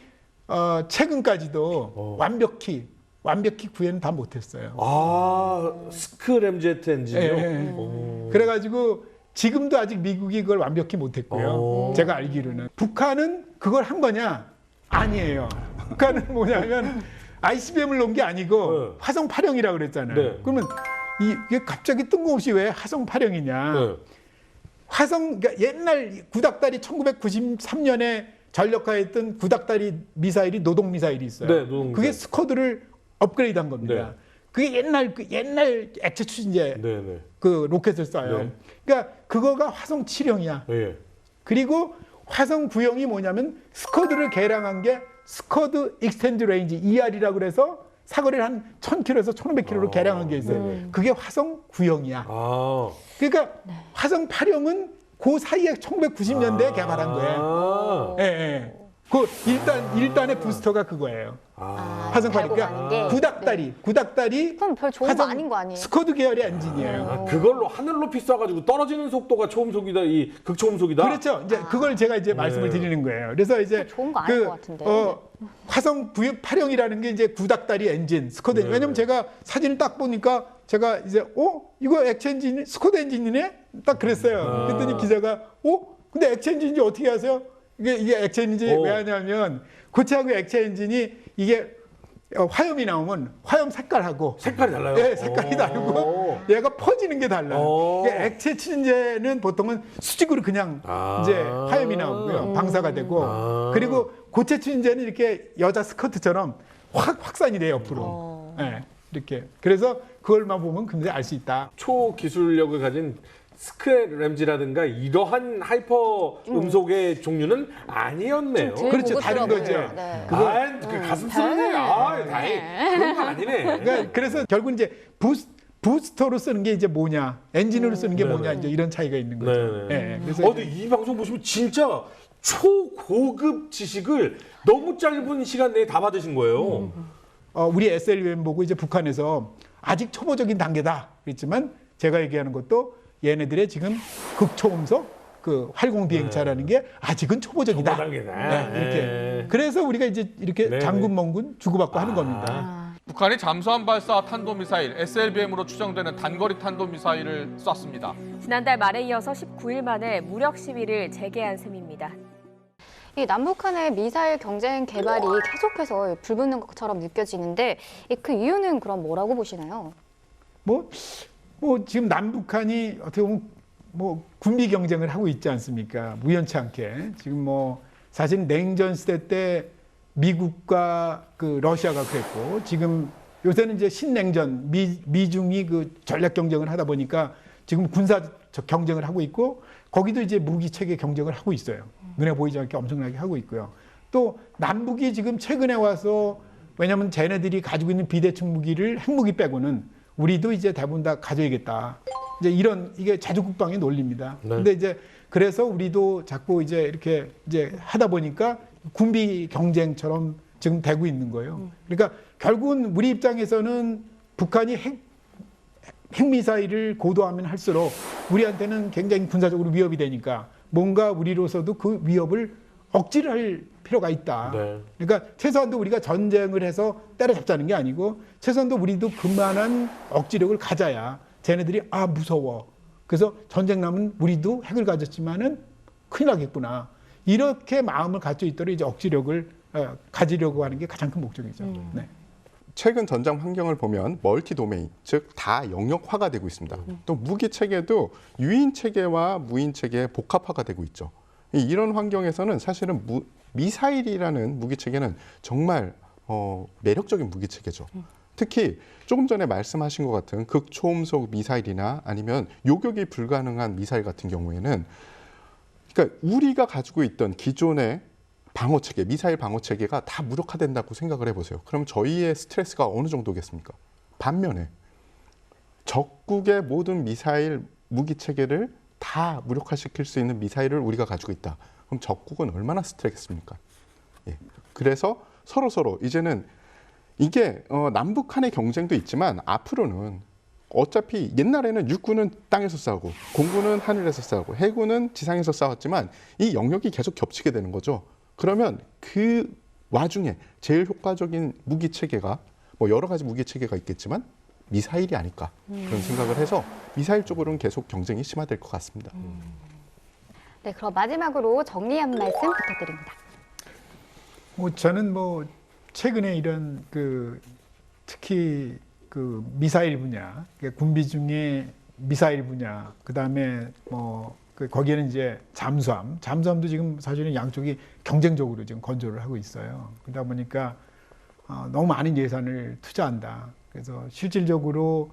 [SPEAKER 5] 최근까지도 완벽히 구현은 다 못했어요.
[SPEAKER 3] 스크램제트 엔진이요?
[SPEAKER 5] 예. 그래가지고 지금도 아직 미국이 그걸 완벽히 못했고요. 제가 알기로는. 북한은 그걸 한 거냐? 아니에요. 북한은 뭐냐면 ICBM을 놓은 게 아니고 화성 8형이라고 그랬잖아요.
[SPEAKER 3] 네.
[SPEAKER 5] 그러면 이게 갑자기 뜬금없이 왜 화성 8형이냐? 화성, 그러니까 옛날 구닥다리 1993년에 전력화했던 구닥다리 미사일이 노동 미사일이 있어요.
[SPEAKER 3] 네, 노동 미사일.
[SPEAKER 5] 그게 스쿼드를 업그레이드한 겁니다.
[SPEAKER 3] 네.
[SPEAKER 5] 그게 옛날 액체 추진제 그 로켓을 쏴요.
[SPEAKER 3] 네.
[SPEAKER 5] 그러니까 그거가 화성 7형이야.
[SPEAKER 3] 예.
[SPEAKER 5] 그리고 화성 9형이 뭐냐면 스쿼드를 개량한 게 스쿼드 익스텐드 레인지 ER이라고 그래서 사거리를 한 1000km에서 1500km로 개량한 게 있어요. 그게 화성 9형이야. 그러니까 화성 8형은 그 사이에 1990년대에 개발한 거예요. 예, 예. 그 일단의 부스터가 그거예요. 화성 8형. 그러니까 구닥다리
[SPEAKER 4] 그럼 별 좋은 거 아닌 거 아니에요?
[SPEAKER 5] 스쿼드 계열의 엔진이에요.
[SPEAKER 3] 그걸로 하늘 높이 쏴가지고 떨어지는 속도가 초음속이다, 이 극초음속이다.
[SPEAKER 5] 그렇죠. 이제 그걸 제가 이제 말씀을 드리는 거예요. 그래서 이제
[SPEAKER 4] 좋은 거 아닌 것 같은데.
[SPEAKER 5] 화성 8형이라는 게 이제 구닥다리 엔진, 스쿼드 엔진. 왜냐면 제가 사진을 딱 보니까 제가 이제 이거 액체 엔진, 스쿼드 엔진이네? 딱 그랬어요. 그랬더니 기자가 근데 액체 엔진인지 어떻게 아세요? 이게 액체 엔진이 왜 하냐면 고체하고 액체 엔진이 이게 화염이 나오면 화염 색깔하고
[SPEAKER 3] 색깔이 달라요?
[SPEAKER 5] 네, 색깔이 다르고 얘가 퍼지는 게 달라요. 이게 액체 추진제는 보통은 수직으로 그냥 이제 화염이 나오고요. 방사가 되고 그리고 고체 추진제는 이렇게 여자 스커트처럼 확산이 돼요, 옆으로. 네, 이렇게. 그래서 그걸만 보면 금세 알 수 있다.
[SPEAKER 3] 초기술력을 가진 스크램지라든가 이러한 하이퍼 음속의 종류는 아니었네요.
[SPEAKER 5] 그렇죠. 다른 거죠.
[SPEAKER 4] 네.
[SPEAKER 3] 그 가슴 쓰네. 다행. 그런 거 아니네.
[SPEAKER 5] 그래서 결국 이제 부스터로 쓰는 게 이제 뭐냐, 엔진으로 쓰는 게 뭐냐, 이제 이런 차이가 있는 거죠. 네. 그래서
[SPEAKER 3] 근데 이 방송 보시면 진짜 초고급 지식을 너무 짧은 시간 내에 다 받으신 거예요.
[SPEAKER 5] 우리 SLBM 보고 이제 북한에서 아직 초보적인 단계다 그랬지만 제가 얘기하는 것도 얘네들의 지금 극초음속 그 활공 비행차라는 게 아직은 초보적이다. 네, 이렇게. 그래서 우리가 이제 이렇게 장군 멍군 주고받고 하는 겁니다.
[SPEAKER 8] 북한이 잠수함 발사 탄도미사일 SLBM으로 추정되는 단거리 탄도미사일을 쐈습니다.
[SPEAKER 1] 지난달 말에 이어서 19일 만에 무력 시위를 재개한 셈입니다.
[SPEAKER 4] 이 남북한의 미사일 경쟁 개발이 계속해서 불붙는 것처럼 느껴지는데 그 이유는 그럼 뭐라고 보시나요?
[SPEAKER 5] 뭐 지금 남북한이 어떻게 보면 뭐 군비 경쟁을 하고 있지 않습니까? 우연치 않게 지금 뭐 사실 냉전 시대 때 미국과 그 러시아가 그랬고 지금 요새는 이제 신냉전 미중이 그 전략 경쟁을 하다 보니까 지금 군사적 경쟁을 하고 있고 거기도 이제 무기 체계 경쟁을 하고 있어요. 눈에 보이지 않게 엄청나게 하고 있고요. 또 남북이 지금 최근에 와서 왜냐하면 쟤네들이 가지고 있는 비대칭 무기를 핵무기 빼고는 우리도 이제 대부분 다 가져야겠다. 이제 이게 제주국방의 논리입니다. 근데 이제 그래서 우리도 자꾸 이제 이렇게 이제 하다 보니까 군비 경쟁처럼 지금 되고 있는 거예요. 그러니까 결국은 우리 입장에서는 북한이 핵미사일을 고도하면 할수록 우리한테는 굉장히 군사적으로 위협이 되니까 뭔가 우리로서도 그 위협을 억지를 할 필요가 있다. 그러니까 최소한도 우리가 전쟁을 해서 때려잡자는 게 아니고 최소한도 우리도 그만한 억지력을 가져야 쟤네들이 무서워. 그래서 전쟁 나면 우리도 핵을 가졌지만은 큰일 나겠구나. 이렇게 마음을 갖고 있도록 이제 억지력을 가지려고 하는 게 가장 큰 목적이죠. 네.
[SPEAKER 6] 최근 전장 환경을 보면 멀티 도메인, 즉 다 영역화가 되고 있습니다. 또 무기 체계도 유인 체계와 무인 체계의 복합화가 되고 있죠. 이런 환경에서는 사실은 미사일이라는 무기 체계는 정말 매력적인 무기 체계죠. 특히 조금 전에 말씀하신 것 같은 극초음속 미사일이나 아니면 요격이 불가능한 미사일 같은 경우에는 그러니까 우리가 가지고 있던 기존의 방어 체계, 미사일 방어 체계가 다 무력화된다고 생각을 해보세요. 그럼 저희의 스트레스가 어느 정도겠습니까? 반면에 적국의 모든 미사일 무기 체계를 다 무력화시킬 수 있는 미사일을 우리가 가지고 있다. 그럼 적국은 얼마나 스트레스겠습니까? 예. 그래서 서로 이제는 이게 남북한의 경쟁도 있지만 앞으로는 어차피 옛날에는 육군은 땅에서 싸우고 공군은 하늘에서 싸우고 해군은 지상에서 싸웠지만 이 영역이 계속 겹치게 되는 거죠. 그러면 그 와중에 제일 효과적인 무기 체계가 뭐 여러 가지 무기 체계가 있겠지만 미사일이 아닐까 그런 생각을 해서 미사일 쪽으로는 계속 경쟁이 심화될 것 같습니다.
[SPEAKER 4] 네, 그럼 마지막으로 정리 한 말씀 부탁드립니다.
[SPEAKER 5] 저는 최근에 이런 특히 미사일 분야, 군비 중에 미사일 분야, 그다음에 거기에는 이제 잠수함도 지금 사실은 양쪽이 경쟁적으로 지금 건조를 하고 있어요. 그러다 보니까 너무 많은 예산을 투자한다. 그래서 실질적으로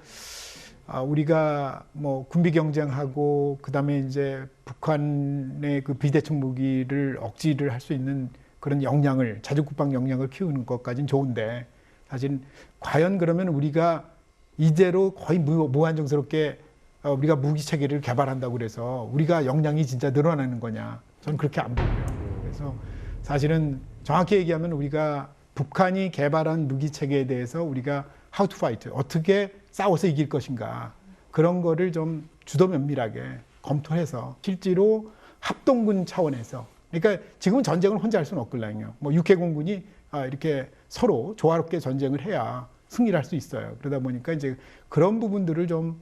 [SPEAKER 5] 우리가 군비 경쟁하고 그다음에 이제 북한의 그 비대称무기를 억지를 할 수 있는 그런 역량을, 자주국방 역량을 키우는 것까지는 좋은데 사실 과연 그러면 우리가 이대로 거의 무한정스럽게 우리가 무기 체계를 개발한다고 그래서 우리가 역량이 진짜 늘어나는 거냐? 저는 그렇게 안 보고요. 그래서 사실은 정확히 얘기하면 우리가 북한이 개발한 무기 체계에 대해서 우리가 how to fight, 어떻게 싸워서 이길 것인가, 그런 거를 좀 주도 면밀하게 검토해서 실제로 합동군 차원에서, 그러니까 지금은 전쟁을 혼자 할 수는 없거든요. 육해공군이 이렇게 서로 조화롭게 전쟁을 해야 승리를 할 수 있어요. 그러다 보니까 이제 그런 부분들을 좀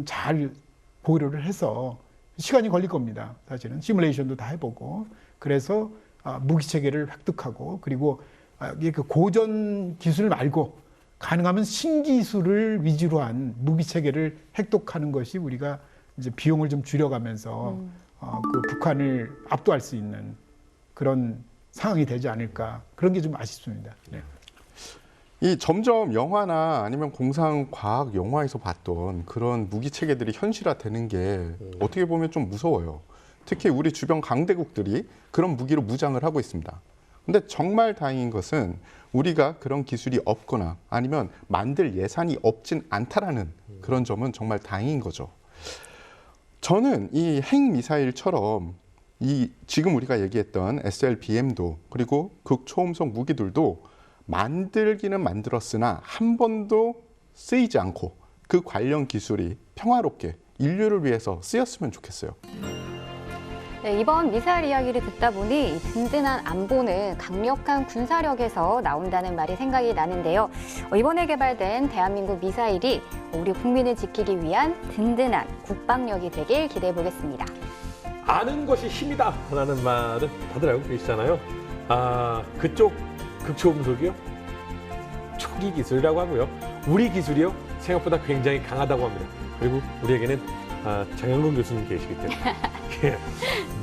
[SPEAKER 5] 잘 고려를 해서 시간이 걸릴 겁니다. 사실은 시뮬레이션도 다 해보고, 그래서 무기 체계를 획득하고, 그리고 그 고전 기술 말고 가능하면 신기술을 위주로 한 무기 체계를 획득하는 것이 우리가 이제 비용을 좀 줄여가면서 그 북한을 압도할 수 있는 그런 상황이 되지 않을까, 그런 게 좀 아쉽습니다. 네.
[SPEAKER 6] 이 점점 영화나 아니면 공상과학 영화에서 봤던 그런 무기 체계들이 현실화되는 게 어떻게 보면 좀 무서워요. 특히 우리 주변 강대국들이 그런 무기로 무장을 하고 있습니다. 근데 정말 다행인 것은 우리가 그런 기술이 없거나 아니면 만들 예산이 없진 않다라는 그런 점은 정말 다행인 거죠. 저는 이 핵미사일처럼 지금 우리가 얘기했던 SLBM도 그리고 극초음속 무기들도 만들기는 만들었으나 한 번도 쓰이지 않고 그 관련 기술이 평화롭게 인류를 위해서 쓰였으면 좋겠어요.
[SPEAKER 4] 네, 이번 미사일 이야기를 듣다 보니 든든한 안보는 강력한 군사력에서 나온다는 말이 생각이 나는데요. 이번에 개발된 대한민국 미사일이 우리 국민을 지키기 위한 든든한 국방력이 되길 기대해 보겠습니다.
[SPEAKER 3] 아는 것이 힘이다 라는 말은 다들 알고 계시잖아요. 그쪽 극초음속이요? 초기 기술이라고 하고요. 우리 기술이요? 생각보다 굉장히 강하다고 합니다. 그리고 우리에게는 장영근 교수님 계시기 때문에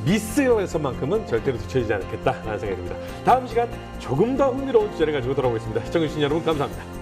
[SPEAKER 3] 미스에서만큼은 절대로 뒤처지지 않겠다라는 생각이 듭니다. 다음 시간 조금 더 흥미로운 주제를 가지고 돌아오겠습니다. 시청해주신 여러분 감사합니다.